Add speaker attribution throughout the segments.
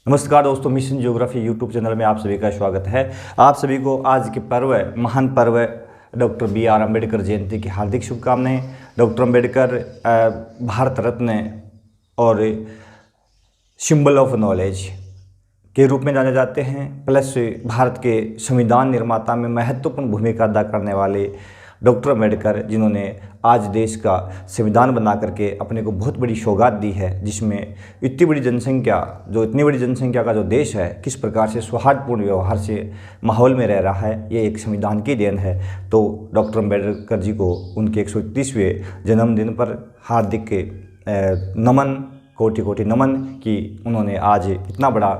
Speaker 1: नमस्कार दोस्तों, mission geography YouTube channel में आप सभी का स्वागत है। आप सभी को आज के पर्व, महान पर्व डॉक्टर बी.आर. अम्बेडकर जयंती की हार्दिक शुभकामनाएं। डॉक्टर अम्बेडकर भारत रत्न और सिंबल ऑफ नॉलेज के रूप में जाने जाते हैं, प्लस भारत के संविधान निर्माता में महत्वपूर्ण भूमिका अदा करने वाले डॉक्टर अम्बेडकर, जिन्होंने आज देश का संविधान बना करके अपने को बहुत बड़ी सौगात दी है, जिसमें इतनी बड़ी जनसंख्या का जो देश है किस प्रकार से सौहार्दपूर्ण व्यवहार से माहौल में रह रहा है, ये एक संविधान की देन है। तो डॉक्टर अम्बेडकर जी को उनके 131वें जन्मदिन पर हार्दिक नमन, कोटि कोटि नमन कि उन्होंने आज इतना बड़ा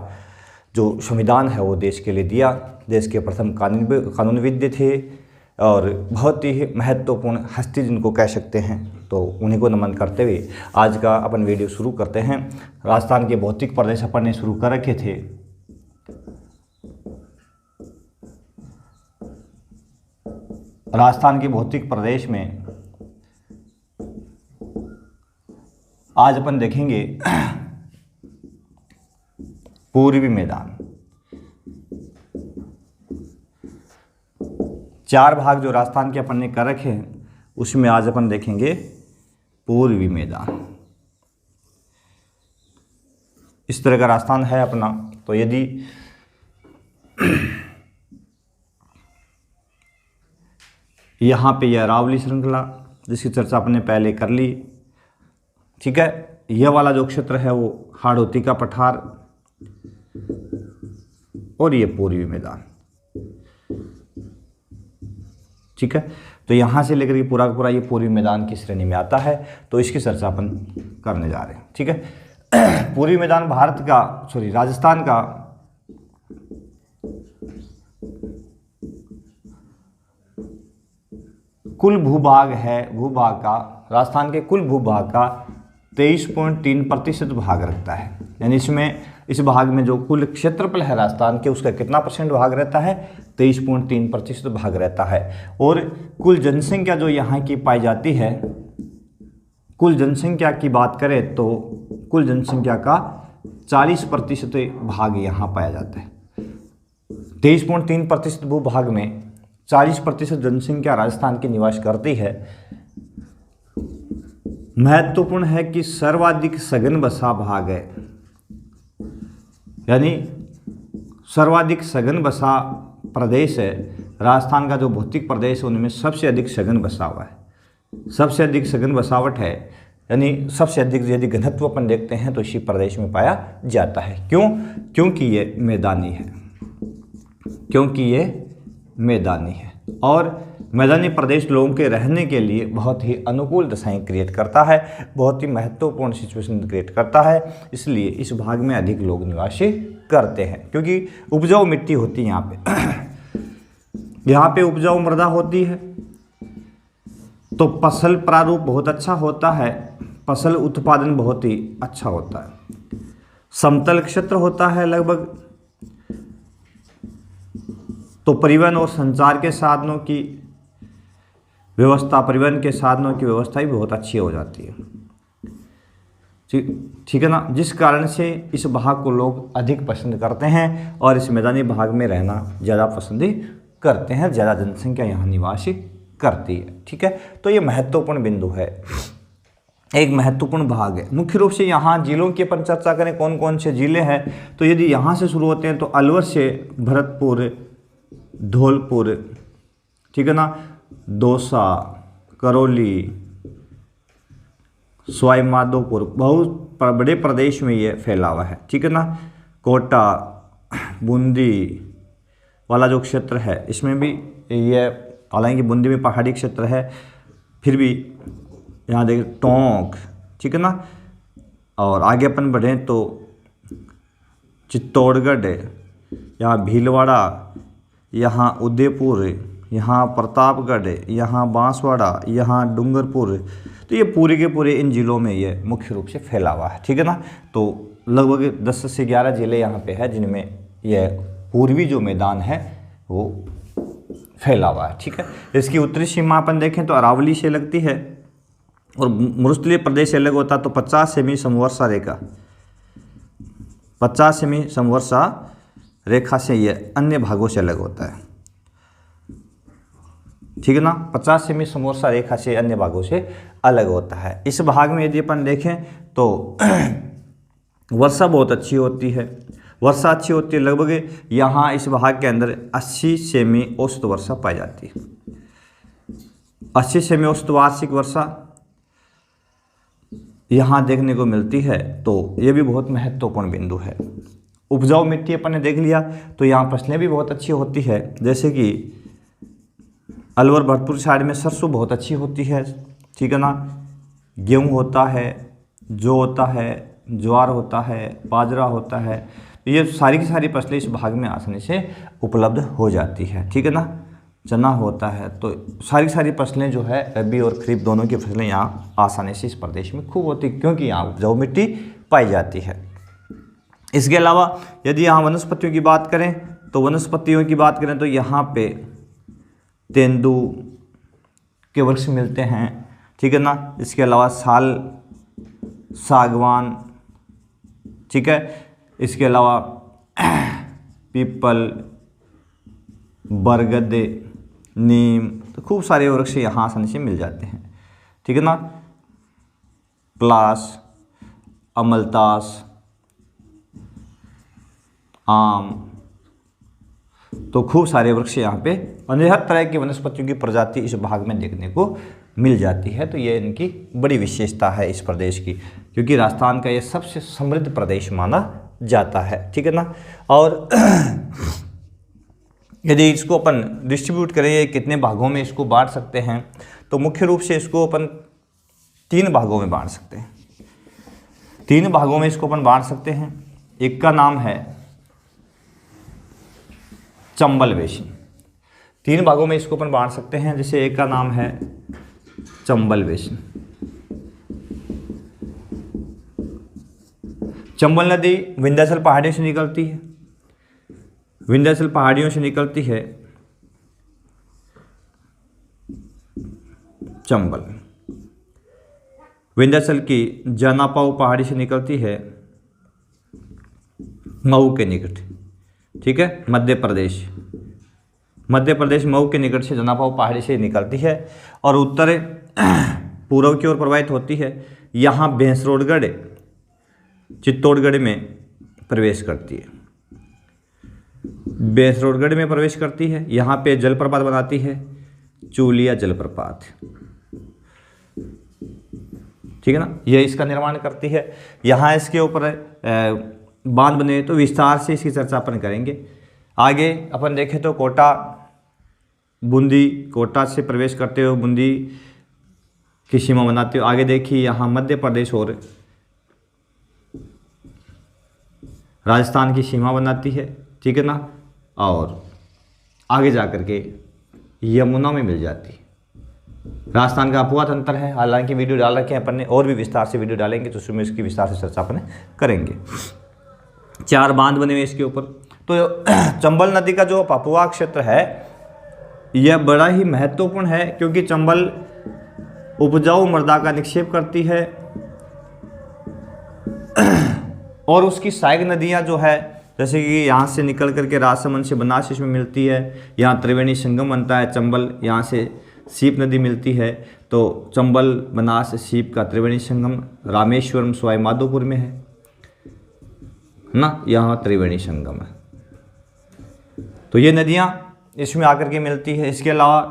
Speaker 1: जो संविधान है वो देश के लिए दिया। देश के प्रथम कानूनविद थे और बहुत ही महत्वपूर्ण हस्ती जिनको कह सकते हैं, तो उन्हीं को नमन करते हुए आज का अपन वीडियो शुरू करते हैं। राजस्थान के भौतिक प्रदेश अपन ने शुरू कर रखे थे। राजस्थान के भौतिक प्रदेश में आज अपन देखेंगे पूर्वी मैदान। 4 भाग जो राजस्थान के अपन ने कर रखे हैं, उसमें आज अपन देखेंगे पूर्वी मैदान। इस तरह का राजस्थान है अपना। तो यदि यहाँ पे यह अरावली श्रृंखला जिसकी चर्चा अपन ने पहले कर ली, ठीक है। यह वाला जो क्षेत्र है वो हाड़ौती का पठार और ये पूर्वी मैदान, ठीक है। तो यहाँ से लेकर के पूरा का पूरा ये पूर्वी मैदान की श्रेणी में आता है, तो इसकी चर्चा अपन करने जा रहे हैं, ठीक है। पूर्वी मैदान राजस्थान का कुल भूभाग है। राजस्थान के कुल भूभाग का 23.3% भाग रखता है। यानी इस भाग में जो कुल क्षेत्रफल है राजस्थान के, उसका कितना परसेंट भाग रहता है? 23.3% भाग रहता है। और कुल जनसंख्या जो यहाँ की पाई जाती है, कुल जनसंख्या की बात करें तो कुल जनसंख्या का 40% भाग यहाँ पाया जाता है। 23.3% भूभाग में 40% जनसंख्या राजस्थान की निवास करती है। महत्वपूर्ण है कि सर्वाधिक सघन बसा भाग है, यानी सर्वाधिक सघन बसा प्रदेश है। राजस्थान का जो भौतिक प्रदेश है उनमें सबसे अधिक सघन बसा हुआ है, सबसे अधिक सघन बसावट है, यानी सबसे अधिक यदि घनत्व अपन देखते हैं तो इसी प्रदेश में पाया जाता है। क्यों? क्योंकि ये मैदानी है और मैदानी प्रदेश लोगों के रहने के लिए बहुत ही अनुकूल दशाएं क्रिएट करता है, बहुत ही महत्वपूर्ण सिचुएशन क्रिएट करता है। इसलिए इस भाग में अधिक लोग निवास करते हैं, क्योंकि उपजाऊ मिट्टी होती है यहाँ पे उपजाऊ मृदा होती है, तो फसल प्रारूप बहुत अच्छा होता है, फसल उत्पादन बहुत ही अच्छा होता है। समतल क्षेत्र होता है लगभग, तो परिवहन और संचार के साधनों की व्यवस्था भी बहुत अच्छी हो जाती है, ठीक है ना। जिस कारण से इस भाग को लोग अधिक पसंद करते हैं और इस मैदानी भाग में रहना ज़्यादा पसंद करते हैं, ज़्यादा जनसंख्या यहाँ निवास करती है, ठीक है। तो ये महत्वपूर्ण बिंदु है, एक महत्वपूर्ण भाग है। मुख्य रूप से यहाँ जिलों की अपन चर्चा करें, कौन कौन से जिले हैं, तो यदि यहाँ से शुरू होते हैं तो अलवर से भरतपुर, धौलपुर, ठीक है ना, दौसा, करौली, सवाई माधोपुर, बहुत बड़े प्रदेश में ये फैला हुआ है, ठीक है ना। कोटा, बूंदी वाला जो क्षेत्र है इसमें भी ये, हालांकि बूंदी में पहाड़ी क्षेत्र है, फिर भी यहाँ देखिए टोंक, ठीक है ना। और आगे अपन बढ़ें तो चित्तौड़गढ़, यहाँ भीलवाड़ा, यहाँ उदयपुर, यहाँ प्रतापगढ़, यहाँ बांसवाड़ा, यहाँ डूंगरपुर, तो ये पूरे के पूरे इन जिलों में ये मुख्य रूप से फैला हुआ है, ठीक है ना। तो लगभग 10 से 11 जिले यहाँ पे है जिनमें यह पूर्वी जो मैदान है वो फैला हुआ है, ठीक है। इसकी उत्तरी सीमा अपन देखें तो अरावली से लगती है और मरुस्थलीय प्रदेश से अलग होता तो 50 सेमी समवर्षा रेखा 50 समवर्षा रेखा से यह अन्य भागों से अलग होता है, ठीक है ना। 50 समवर्षा रेखा से अन्य भागों से अलग होता है। इस भाग में यदि अपन देखें तो वर्षा बहुत अच्छी होती है, वर्षा अच्छी होती है, लगभग यहाँ इस भाग के अंदर 80 सेमी औसत वर्षा पाई जाती है। 80 सेमी औसत वार्षिक वर्षा यहाँ देखने को मिलती है, तो ये भी बहुत महत्वपूर्ण बिंदु है। उपजाऊ मिट्टी अपन ने देख लिया, तो यहाँ फसलें भी बहुत अच्छी होती है, जैसे कि अलवर भरतपुर साइड में सरसों बहुत अच्छी होती है, ठीक है ना। गेहूँ होता है, जौ होता है, ज्वार होता है, बाजरा होता है, ये सारी की सारी फसलें इस भाग में आसानी से उपलब्ध हो जाती है, ठीक है ना। चना होता है, तो सारी की सारी फसलें जो है रबी और खरीफ दोनों की फसलें यहाँ आसानी से इस प्रदेश में खूब होती, क्योंकि यहाँ उपजाऊ मिट्टी पाई जाती है। इसके अलावा यदि यहाँ वनस्पतियों की बात करें, तो वनस्पतियों की बात करें तो यहाँ पे तेंदू के वृक्ष मिलते हैं, ठीक है ना। इसके अलावा साल, सागवान, ठीक है। इसके अलावा पीपल, बरगद, नीम, तो खूब सारे वृक्ष यहाँ आसानी से मिल जाते हैं, ठीक है ना। प्लास, अमलतास, आम, तो खूब सारे वृक्ष यहाँ पे और हर तरह की वनस्पतियों की प्रजाति इस भाग में देखने को मिल जाती है। तो ये इनकी बड़ी विशेषता है इस प्रदेश की, क्योंकि राजस्थान का ये सबसे समृद्ध प्रदेश माना जाता है, ठीक है ना। और यदि इसको अपन डिस्ट्रीब्यूट करें, ये कितने भागों में इसको बांट सकते हैं, तो मुख्य रूप से इसको अपन 3 भागों में बांट सकते हैं। 3 भागों में इसको अपन बांट सकते हैं। एक का नाम है चंबल बेसिन, 3 भागों में इसको अपन बांट सकते हैं। जैसे एक का नाम है चंबल बेसिन। चंबल नदी विंध्याचल पहाड़ियों से निकलती है, विंध्याचल पहाड़ियों से निकलती है चंबल। विंध्याचल की जनापाऊ पहाड़ी से निकलती है मऊ के निकट, ठीक है। मध्य प्रदेश मऊ के निकट से जनापाऊ पहाड़ी से निकलती है और उत्तर पूर्व की ओर प्रवाहित होती है। यहाँ भैंसरोडगढ़, चित्तौड़गढ़ में प्रवेश करती है, भैंसरोडगढ़ में प्रवेश करती है। यहाँ पे जलप्रपात बनाती है, चूलिया जलप्रपात, ठीक है ना। यह इसका निर्माण करती है। यहाँ इसके ऊपर बांध बने, तो विस्तार से इसकी चर्चा अपन करेंगे। आगे अपन देखें तो कोटा, बूंदी, कोटा से प्रवेश करते हुए बूंदी की सीमा बनाते हुए आगे देखिए यहाँ मध्य प्रदेश और राजस्थान की सीमा बनाती है, ठीक है ना। और आगे जा कर के यमुना में मिल जाती है। राजस्थान का अपुआ तंत्र है, हालांकि वीडियो डाल रखे हैं अपन ने, और भी विस्तार से वीडियो डालेंगे तो उसमें इसकी विस्तार से चर्चा अपन करेंगे। 4 बांध बने हुए इसके ऊपर। तो चंबल नदी का जो पपुआ क्षेत्र है यह बड़ा ही महत्वपूर्ण है, क्योंकि चंबल उपजाऊ मृदा का निक्षेप करती है और उसकी सहायक नदियां जो है, जैसे कि यहाँ से निकल करके राजसमंद से बनास इसमें मिलती है, यहाँ त्रिवेणी संगम बनता है चंबल, यहाँ से सीप नदी मिलती है। तो चंबल, बनास, सीप का त्रिवेणी संगम रामेश्वरम सवाई माधोपुर में है ना, यहाँ त्रिवेणी संगम है। तो ये नदियाँ इसमें आकर के मिलती है। इसके अलावा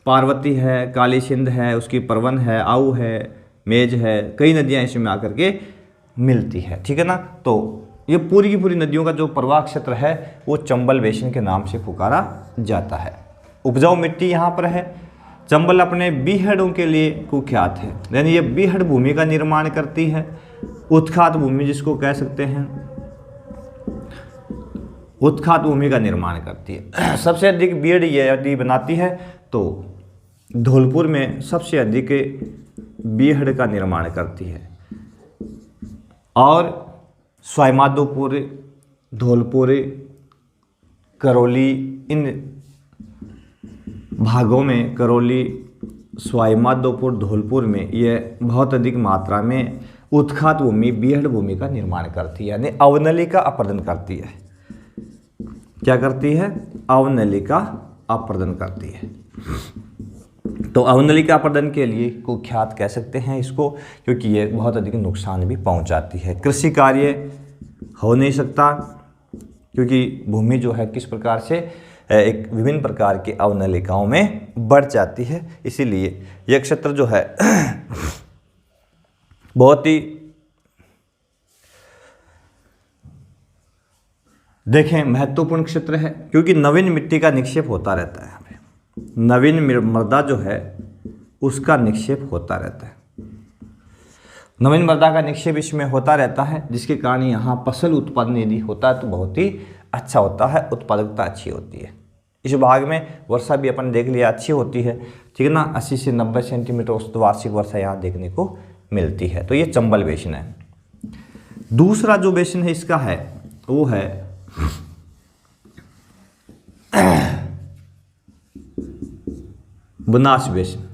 Speaker 1: पार्वती है, काली सिंध है, उसकी परवन है, आऊ है, मेज है, कई नदियाँ इसमें आकर के मिलती है, ठीक है ना। तो ये पूरी की पूरी नदियों का जो प्रवाह क्षेत्र है वो चंबल बेसिन के नाम से पुकारा जाता है। उपजाऊ मिट्टी यहाँ पर है। चंबल अपने बीहड़ों के लिए कुख्यात है, यानी ये बीहड़ भूमि का निर्माण करती है, उत्खात भूमि जिसको कह सकते हैं, उत्खात भूमि का निर्माण करती है। सबसे अधिक बीहड़ ये यदि बनाती है तो धौलपुर में सबसे अधिक बीहड़ का निर्माण करती है, और सवाई माधोपुर, धौलपुर, करौली, इन भागों में, करौली, सवाई माधोपुर, धौलपुर में यह बहुत अधिक मात्रा में उत्खात भूमि, बीहड़ भूमि का निर्माण करती है, यानी अवनलिका अपर्दन करती है। क्या करती है? अवनलिका अपर्दन करती है। तो अवनलिका अपर्दन के लिए कुख्यात कह सकते हैं इसको, क्योंकि ये बहुत अधिक नुकसान भी पहुंचाती है। कृषि कार्य हो नहीं सकता, क्योंकि भूमि जो है किस प्रकार से एक विभिन्न प्रकार की अवनलिकाओं में बढ़ जाती है, इसीलिए यह क्षेत्र जो है बहुत ही देखें महत्वपूर्ण क्षेत्र है, क्योंकि नवीन मिट्टी का निक्षेप होता रहता है। यहाँ पे नवीन मृदा जो है उसका निक्षेप होता रहता है, नवीन मृदा का निक्षेप इसमें होता रहता है, जिसके कारण यहाँ फसल उत्पादन यदि होता है तो बहुत ही अच्छा होता है, उत्पादकता अच्छी होती है। इस भाग में वर्षा भी अपन देख लिया अच्छी होती है, ठीक है ना। 80 से 90 सेंटीमीटर औसत वार्षिक वर्षा यहाँ देखने को मिलती है। तो ये चंबल बेसिन है। दूसरा जो बेसिन है इसका है वो है बनास बेसिन।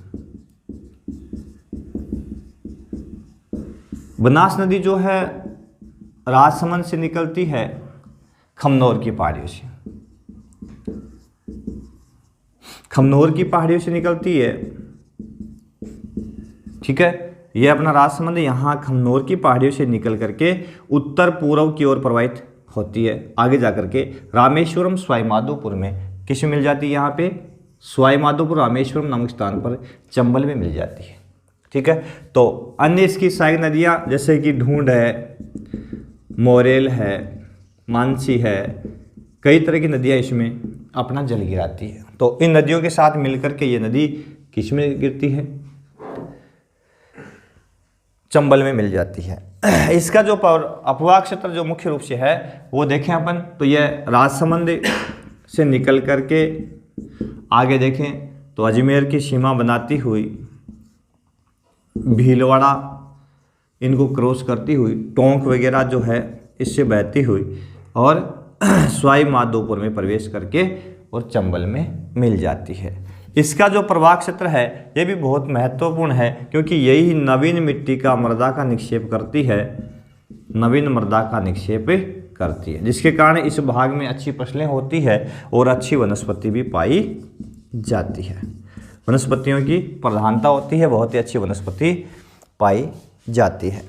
Speaker 1: बनास नदी जो है राजसमंद से निकलती है, खमनोर की पहाड़ियों से, खमनोर की पहाड़ियों से निकलती है, ठीक है। यह अपना राजसमंद यहाँ खमनोर की पहाड़ियों से निकल करके उत्तर पूर्व की ओर प्रवाहित होती है। आगे जाकर के रामेश्वरम स्वाईमाधोपुर में किस में मिल जाती है? यहाँ पे स्वाईमाधोपुर रामेश्वरम नामक स्थान पर चंबल में मिल जाती है, ठीक है। तो अन्य इसकी सहायक नदियाँ जैसे कि ढूंढ है, मोरेल है, मानसी है, कई तरह की नदियाँ इसमें अपना जल गिराती है। तो इन नदियों के साथ मिलकर के ये नदी किस में गिरती है? चंबल में मिल जाती है। इसका जो अपवाह क्षेत्र जो मुख्य रूप से है वो देखें अपन, तो यह राजसमंद से निकल करके आगे देखें तो अजमेर की सीमा बनाती हुई भीलवाड़ा इनको क्रॉस करती हुई टोंक वगैरह जो है इससे बहती हुई और स्वाईमाधोपुर में प्रवेश करके और चंबल में मिल जाती है। इसका जो प्रवाह क्षेत्र है ये भी बहुत महत्वपूर्ण है, क्योंकि यही नवीन मिट्टी का मृदा का निक्षेप करती है, नवीन मृदा का निक्षेप करती है, जिसके कारण इस भाग में अच्छी फसलें होती है और अच्छी वनस्पति भी पाई जाती है। वनस्पतियों की प्रधानता होती है, बहुत ही अच्छी वनस्पति पाई जाती है।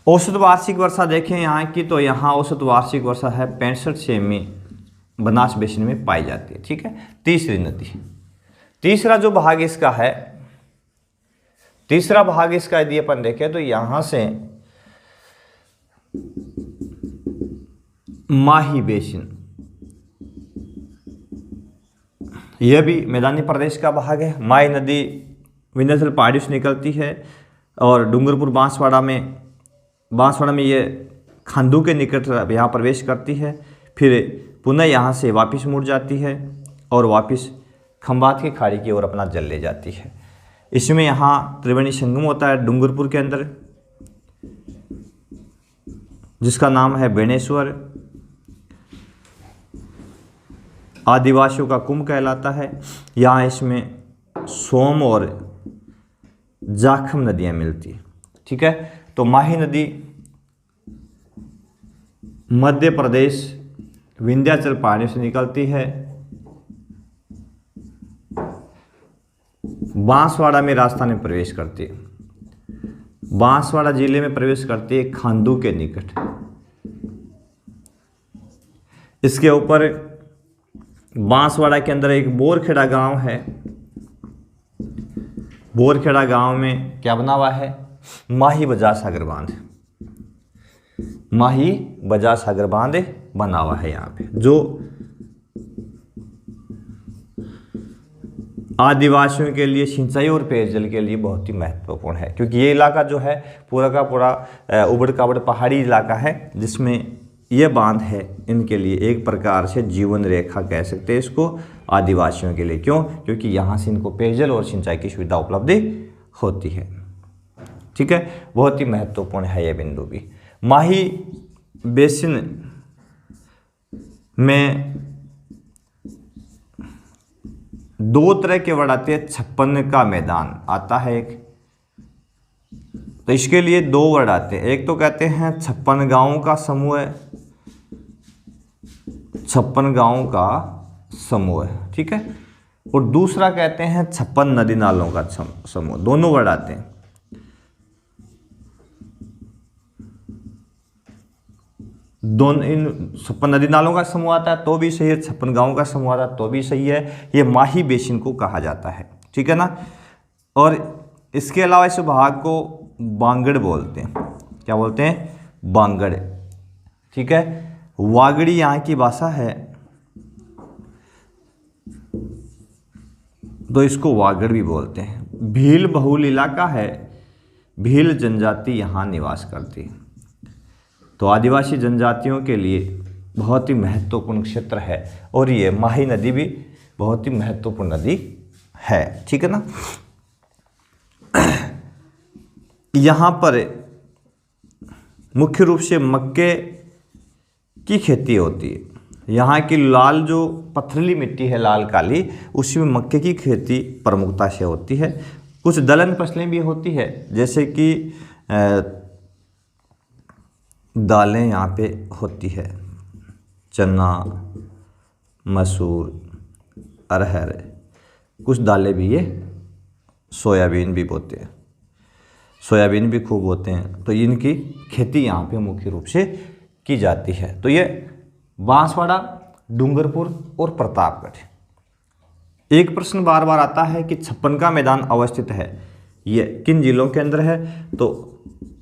Speaker 1: औसत वार्षिक वर्षा देखें यहाँ की, तो यहाँ औसत वार्षिक वर्षा है 65 सेमी बनास बेसिन में पाई जाती है, ठीक है। तीसरी नदी, तीसरा जो भाग इसका है, तीसरा भाग इसका यदि अपन देखें तो यहां से माही बेसिन, यह भी मैदानी प्रदेश का भाग है। माही नदी विंध्याचल पहाड़ियों से निकलती है और डूंगरपुर बांसवाड़ा में ये खांडू के निकट यहाँ प्रवेश करती है, फिर पुनः यहाँ से वापस मुड़ जाती है और वापस खंबात की खाड़ी की ओर अपना जल ले जाती है। इसमें यहाँ त्रिवेणी संगम होता है डूंगरपुर के अंदर, जिसका नाम है बेणेश्वर, आदिवासियों का कुंभ कहलाता है। यहाँ इसमें सोम और जाखम नदियाँ मिलती हैं, ठीक है। तो माही नदी मध्य प्रदेश विंध्याचल पहाड़ियों से निकलती है, बांसवाड़ा में राजस्थान में प्रवेश करती है, बांसवाड़ा जिले में प्रवेश करती है खांडू के निकट। इसके ऊपर बांसवाड़ा के अंदर एक बोरखेड़ा गांव है, बोरखेड़ा गांव में क्या बना हुआ है? माही बजाज सागर बांध, माही बजाज सागर बांध बना हुआ है यहाँ पे, जो आदिवासियों के लिए सिंचाई और पेयजल के लिए बहुत ही महत्वपूर्ण है, क्योंकि ये इलाका जो है पूरा का पूरा उबड़ खाबड़ पहाड़ी इलाका है, जिसमें ये बांध है इनके लिए एक प्रकार से जीवन रेखा कह सकते हैं इसको, आदिवासियों के लिए। क्यों? क्योंकि यहाँ से इनको पेयजल और सिंचाई की सुविधा उपलब्ध होती है, ठीक है। बहुत ही महत्वपूर्ण है यह बिंदु भी। माही बेसिन में दो तरह के वर्ड आते हैं। 56 का मैदान आता है एक, तो इसके लिए दो वर्ड आते हैं। एक तो कहते हैं 56 गांवों का समूह है, 56 गांवों का समूह है, ठीक है। और दूसरा कहते हैं 56 नदी नालों का समूह। दोनों वर्ड आते हैं। दोनों इन 56 नदी नालों का समूह आता है तो भी सही है, 56 गांवों का समूह आता है तो भी सही है। ये माही बेसिन को कहा जाता है, ठीक है ना। और इसके अलावा इस भाग को बांगड़ बोलते हैं। क्या बोलते हैं? बांगड़, ठीक है। वागड़ी यहाँ की भाषा है तो इसको वागड़ भी बोलते हैं। भील बहुल इलाका है, भील जनजाति यहाँ निवास करती है। तो आदिवासी जनजातियों के लिए बहुत ही महत्वपूर्ण क्षेत्र है और ये माही नदी भी बहुत ही महत्वपूर्ण नदी है, ठीक है ना। यहाँ पर मुख्य रूप से मक्के की खेती होती है। यहाँ की लाल जो पथरीली मिट्टी है, लाल काली, उसी में मक्के की खेती प्रमुखता से होती है। कुछ दलहन फसलें भी होती है, जैसे कि दालें यहाँ पे होती है, चना, मसूर, अरहर, कुछ दालें भी, ये सोयाबीन भी बोते हैं, सोयाबीन भी खूब होते हैं। तो इनकी खेती यहाँ पे मुख्य रूप से की जाती है। तो ये बांसवाड़ा, डूंगरपुर और प्रतापगढ़। एक प्रश्न बार बार आता है कि 56 का मैदान अवस्थित है, ये किन जिलों के अंदर है? तो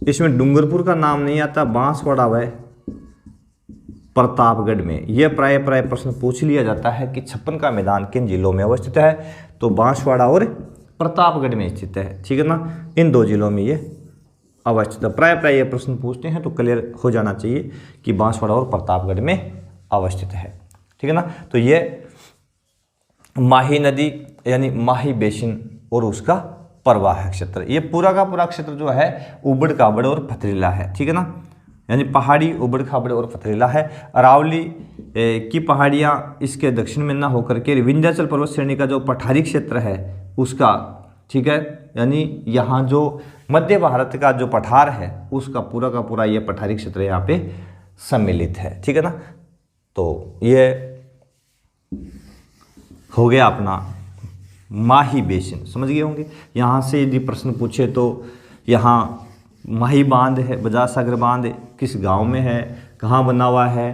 Speaker 1: इसमें डूंगरपुर का नाम नहीं आता, बांसवाड़ा व प्रतापगढ़ में। यह प्राय प्रश्न पूछ लिया जाता है कि 56 का मैदान किन जिलों में अवस्थित है? तो बांसवाड़ा और प्रतापगढ़ में स्थित है, ठीक है ना। इन दो जिलों में ये अवस्थित है। प्राय ये प्रश्न पूछते हैं तो क्लियर हो जाना चाहिए कि बांसवाड़ा और प्रतापगढ़ में अवस्थित है, ठीक है ना। तो ये माही नदी यानी माही बेसिन और उसका प्रवाह क्षेत्र, ये पूरा का पूरा क्षेत्र जो है उबड़ खाबड़ और पथरीला है, ठीक है ना। यानी पहाड़ी, उबड़ खाबड़ और पथरीला है। अरावली की पहाड़ियाँ इसके दक्षिण में ना होकर के विंध्याचल पर्वत श्रेणी का जो पठारी क्षेत्र है उसका, ठीक है, यानी यहाँ जो मध्य भारत का जो पठार है उसका पूरा का पूरा ये पठारी क्षेत्र यहाँ पे सम्मिलित है, ठीक है ना। तो ये हो गया अपना माही बेसिन, समझ गए होंगे। यहाँ से यदि प्रश्न पूछे तो यहाँ माही बांध है, बजाज सागर बांध किस गांव में है, कहाँ बना हुआ है,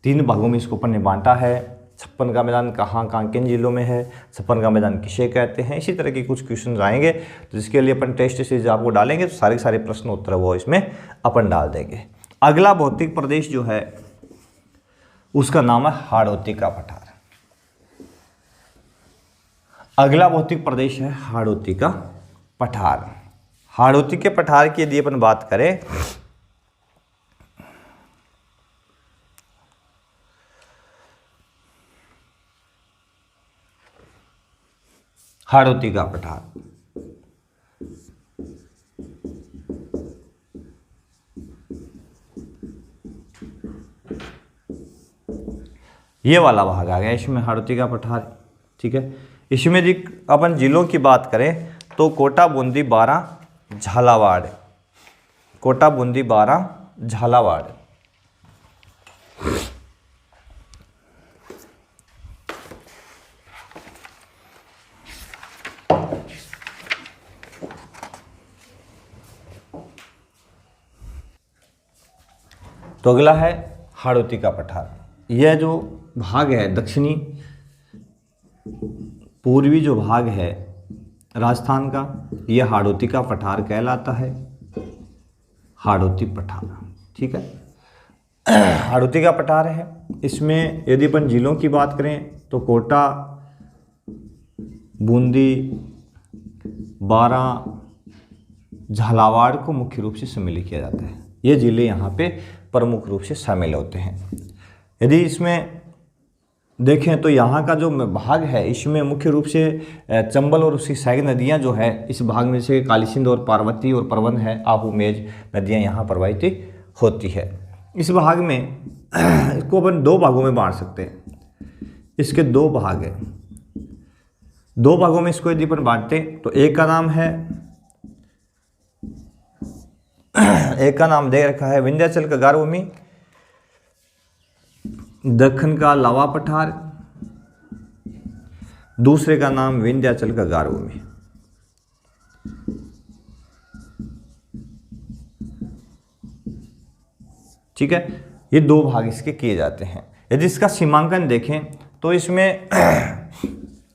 Speaker 1: 3 भागों में इसको अपन ने बांटा है। 56 का मैदान कहाँ किन जिलों में है, 56 का मैदान किसे कहते हैं, इसी तरह के कुछ क्वेश्चन आएंगे। तो जिसके लिए अपन टेस्ट सीरीज आपको डालेंगे तो सारे प्रश्न उत्तर वो इसमें अपन डाल देंगे। अगला भौतिक प्रदेश जो है उसका नाम है हाड़ौती का पठार। अगला भौतिक प्रदेश है हाड़ौती का पठार। हाड़ौती के पठार की यदि अपन बात करें हाड़ौती का पठार, ये वाला भाग आ गया इसमें हाड़ौती का पठार, ठीक है। इसमें यदि अपन जिलों की बात करें तो कोटा, बूंदी, बारां, झालावाड़, कोटा, बूंदी, बारां, झालावाड़। तो अगला है हाड़ौती का पठार। यह जो भाग है दक्षिणी पूर्वी जो भाग है राजस्थान का, यह हाड़ौती का पठार कहलाता है, हाड़ौती पठार, ठीक है। हाड़ौती का पठार है। इसमें यदि अपन जिलों की बात करें तो कोटा, बूंदी, बारां, झालावाड़ को मुख्य रूप से सम्मिलित किया जाता है। ये जिले यहाँ पे प्रमुख रूप से शामिल होते हैं। यदि इसमें देखें तो यहाँ का जो भाग है इसमें मुख्य रूप से चंबल और उसकी सहायक नदियाँ जो है इस भाग में से काली सिंध और पार्वती और परवन है, आहू, मेज नदियाँ यहाँ प्रवाहित होती है। इस भाग में इसको अपन 2 भागों में बांट सकते हैं। इसके 2 भाग हैं। दो भागों में इसको यदि अपन बांटते तो एक का नाम दे रखा है विंध्याचल का गारभूमि, दक्कन का लावा पठार, दूसरे का नाम विंध्याचल का गारभूमि। ठीक है, ये दो भाग इसके किए जाते हैं। यदि इसका सीमांकन देखें तो इसमें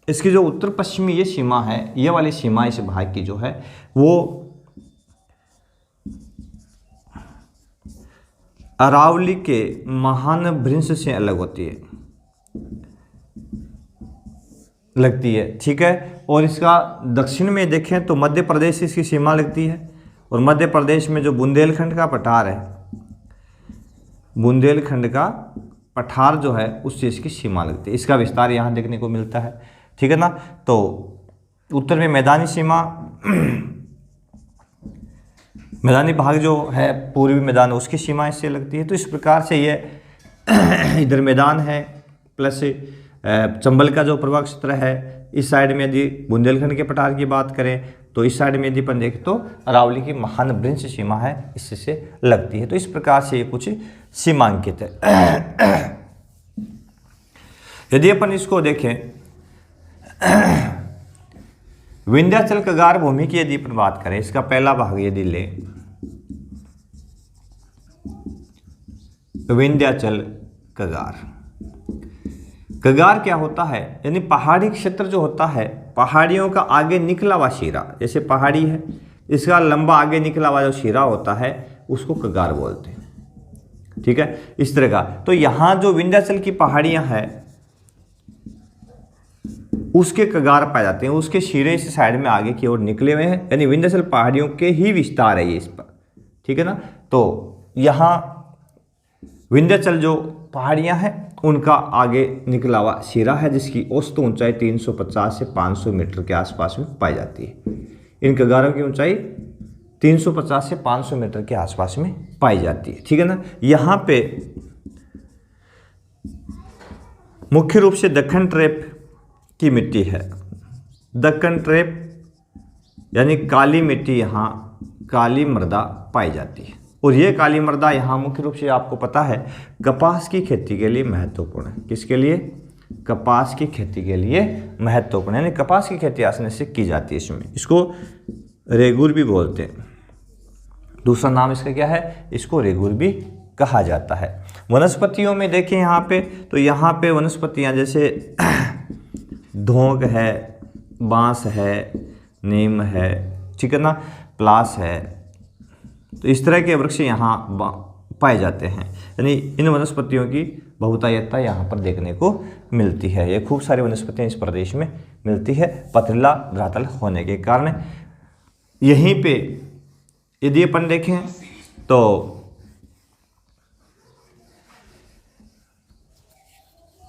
Speaker 1: इसकी जो उत्तर पश्चिमी ये सीमा है, ये वाली सीमा इस भाग की जो है वो अरावली के महान भ्रंश से अलग होती है, लगती है। ठीक है, और इसका दक्षिण में देखें तो मध्य प्रदेश इसकी सीमा लगती है, और मध्य प्रदेश में जो बुंदेलखंड का पठार है, बुंदेलखंड का पठार जो है उससे इसकी सीमा लगती है। इसका विस्तार यहाँ देखने को मिलता है। ठीक है ना। तो उत्तर में मैदानी सीमा, मैदानी भाग जो है पूर्वी मैदान उसकी सीमा इससे लगती है। तो इस प्रकार से ये इधर मैदान है प्लस चंबल का जो प्रभाग क्षेत्र है, इस साइड में यदि बुंदेलखंड के पठार की बात करें तो इस साइड में यदि अपन देखें तो अरावली की महान भ्रंश सीमा है, इससे लगती है। तो इस प्रकार से ये कुछ सीमांकित है। यदि अपन इसको देखें विंध्याचल कगार भूमि की यदि अपन बात करें, इसका पहला भाग यदि ले विंध्याचल कगार, कगार क्या होता है, यानी पहाड़ी क्षेत्र जो होता है, पहाड़ियों का आगे निकला हुआ शिरा, जैसे पहाड़ी है इसका लंबा आगे निकला हुआ जो शिरा होता है उसको कगार बोलते हैं। ठीक है, इस तरह का। तो यहाँ जो विंध्याचल की पहाड़ियाँ हैं उसके कगार पाए जाते हैं, उसके शिरे इस साइड में आगे की ओर निकले हुए हैं, यानी विंध्याचल पहाड़ियों के ही विस्तार है ये इस पर। ठीक है ना। तो यहाँ विंध्याचल जो पहाड़ियाँ हैं उनका आगे निकला हुआ शिरा है, जिसकी औसत ऊंचाई 350 से 500 मीटर के आसपास में पाई जाती है। इन कगारों की ऊंचाई 350 से 500 मीटर के आसपास में पाई जाती है। ठीक है ना। यहाँ पे मुख्य रूप से दक्कन ट्रैप की मिट्टी है, दक्कन ट्रैप यानी काली मिट्टी, यहाँ काली मृदा पाई जाती है। और ये काली मृदा यहाँ मुख्य रूप से आपको पता है कपास की खेती के लिए महत्वपूर्ण है। किसके लिए? कपास की खेती के लिए महत्वपूर्ण है, यानी कपास की खेती आसानी से की जाती है इसमें। इसको रेगुर भी बोलते हैं, दूसरा नाम इसका क्या है, इसको रेगुर भी कहा जाता है। वनस्पतियों में देखें यहाँ पे, तो यहाँ पे वनस्पतियाँ जैसे धोंक है, बांस है, नीम है, ठीक है ना, प्लास है, तो इस तरह के वृक्ष यहाँ पाए जाते हैं। यानी इन वनस्पतियों की बहुतायतता यहाँ पर देखने को मिलती है। ये खूब सारी वनस्पतियाँ इस प्रदेश में मिलती है पथरीला धरातल होने के कारण। यहीं पे यदि अपन देखें तो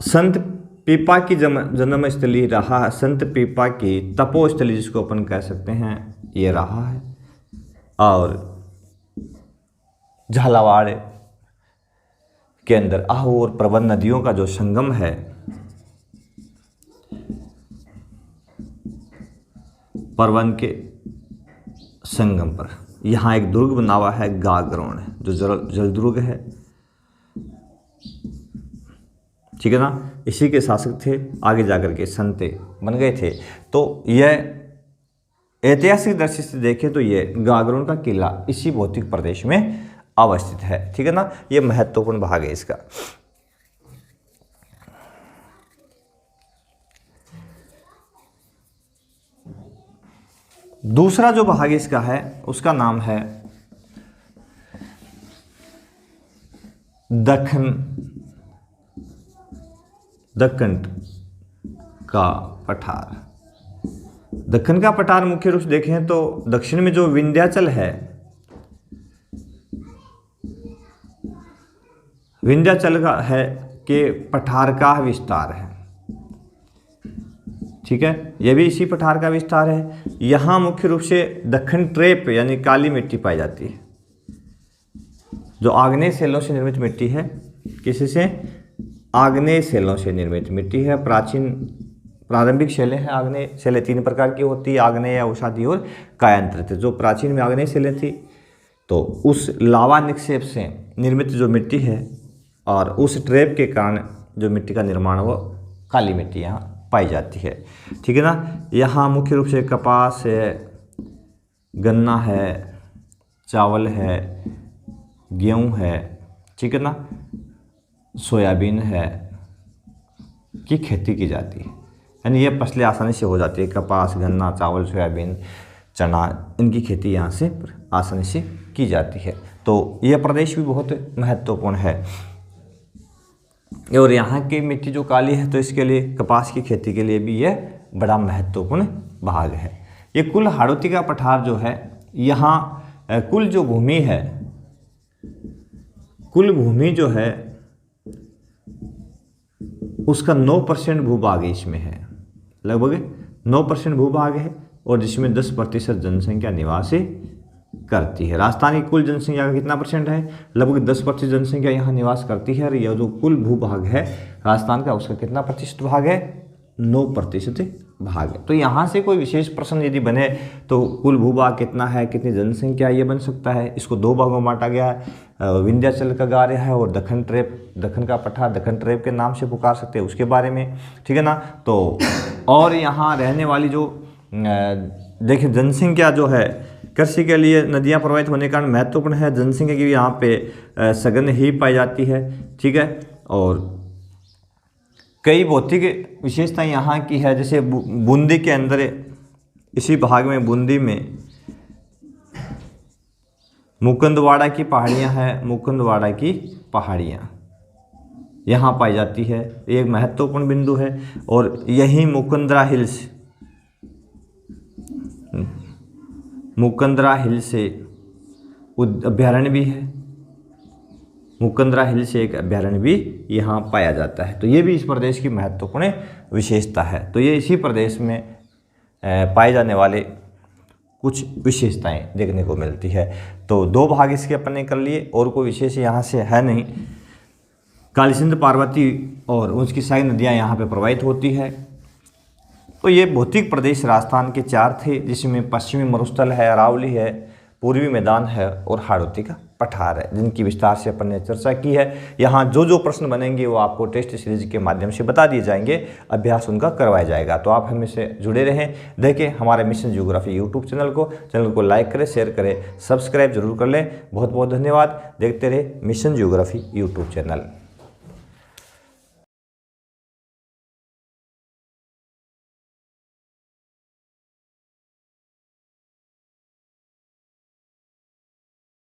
Speaker 1: संत पीपा की जन्मस्थली रहा है, संत पीपा की तपोस्थली जिसको अपन कह सकते हैं ये रहा है। और झालावाड़ के अंदर आहू और प्रबल नदियों का जो संगम है, परवन के संगम पर यहाँ एक दुर्ग बना हुआ है गागरोण, जो जल दुर्ग है। ठीक है ना। इसी के शासक थे, आगे जाकर के संते बन गए थे। तो यह ऐतिहासिक दृष्टि से देखें तो ये गागरोण का किला इसी भौतिक प्रदेश में अवस्थित है। ठीक है ना। ये महत्वपूर्ण भाग है इसका। दूसरा जो भाग इसका है उसका नाम है दक्कन का पठार। दक्कन का पठार मुख्य रूप से देखें तो दक्षिण में जो विंध्याचल है, विंध्याचल का है के पठार का विस्तार है। ठीक है, यह भी इसी पठार का विस्तार है। यहाँ मुख्य रूप से दक्कन ट्रैप यानी काली मिट्टी पाई जाती है, जो आग्नेय शैलों से निर्मित मिट्टी है। किसी से? आग्नेय शैलों से निर्मित मिट्टी है। प्राचीन प्रारंभिक शैलें हैं आग्नेय शैलें 3 प्रकार की होती है, आग्नेय, औषधि और कायांतरित। जो प्राचीन में आग्नेय शैलें थी तो उस लावा निक्षेप से निर्मित जो मिट्टी है और उस ट्रैप के कारण जो मिट्टी का निर्माण वो काली मिट्टी यहाँ पाई जाती है। ठीक है ना। यहाँ मुख्य रूप से कपास है, गन्ना है, चावल है, गेहूँ है, ठीक है ना, सोयाबीन है की खेती की जाती है। यानी ये फसलें आसानी से हो जाती है। कपास, गन्ना, चावल, सोयाबीन, चना, इनकी खेती यहाँ से आसानी से की जाती है। तो यह प्रदेश भी बहुत महत्वपूर्ण है और यहाँ की मिट्टी जो काली है तो इसके लिए कपास की खेती के लिए भी यह बड़ा महत्वपूर्ण भाग है। ये कुल हाड़ौती का पठार जो है, यहाँ कुल जो भूमि है, कुल भूमि जो है उसका 9% भूभाग इसमें है, लगभग 9% भूभाग है और जिसमें 10% जनसंख्या निवास करती है। राजस्थान की कुल जनसंख्या का कितना परसेंट है? लगभग 10% जनसंख्या यहाँ निवास करती है और यह जो कुल भूभाग है राजस्थान का उसका कितना प्रतिशत भाग है? 9% भाग है। तो यहाँ से कोई विशेष प्रश्न यदि बने तो कुल भूभाग कितना है, कितनी जनसंख्या, ये बन सकता है। इसको 2 भागों में बांटा गया है, विंध्याचल का कार्य है और दक्कन ट्रैप, दक्कन का पठार दक्कन ट्रैप के नाम से पुकार सकते हैं उसके बारे में, ठीक है ना। तो और यहाँ रहने वाली जो देखिए जनसंख्या जो है, कृषि के लिए नदियाँ प्रवाहित होने के कारण महत्वपूर्ण है। जनसंख्या की यहाँ पे सघन ही पाई जाती है, ठीक है। और कई भौतिक विशेषताएं यहाँ की है, जैसे बूंदी के अंदर इसी भाग में बूंदी में मुकुंदवाड़ा की पहाड़ियाँ हैं, मुकुंदवाड़ा की पहाड़ियाँ यहाँ पाई जाती है, एक महत्वपूर्ण बिंदु है। और यही मुकुंदरा हिल्स, मुकुंदरा हिल से अभ्यारण्य भी है, मुकुंदरा हिल से एक अभ्यारण्य भी यहाँ पाया जाता है। तो ये भी इस प्रदेश की महत्वपूर्ण विशेषता है। तो ये इसी प्रदेश में पाए जाने वाले कुछ विशेषताएं देखने को मिलती है। तो 2 भाग इसके अपन ने कर लिए और कोई विशेष यहाँ से है नहीं। काली सिंध, पार्वती और उसकी सारी नदियाँ यहाँ पे प्रवाहित होती है। तो ये भौतिक प्रदेश राजस्थान के 4 थे, जिसमें पश्चिमी मरुस्थल है, अरावली है, पूर्वी मैदान है और हाड़ौती का पठार है, जिनकी विस्तार से अपन ने चर्चा की है। यहाँ जो जो प्रश्न बनेंगे वो आपको टेस्ट सीरीज के माध्यम से बता दिए जाएंगे, अभ्यास उनका करवाया जाएगा। तो आप हमसे जुड़े रहें, देखें हमारे मिशन ज्योग्राफी यूट्यूब चैनल को लाइक करें, शेयर करें, सब्सक्राइब जरूर कर लें। बहुत बहुत धन्यवाद। देखते रहे मिशन ज्योग्राफी यूट्यूब चैनल।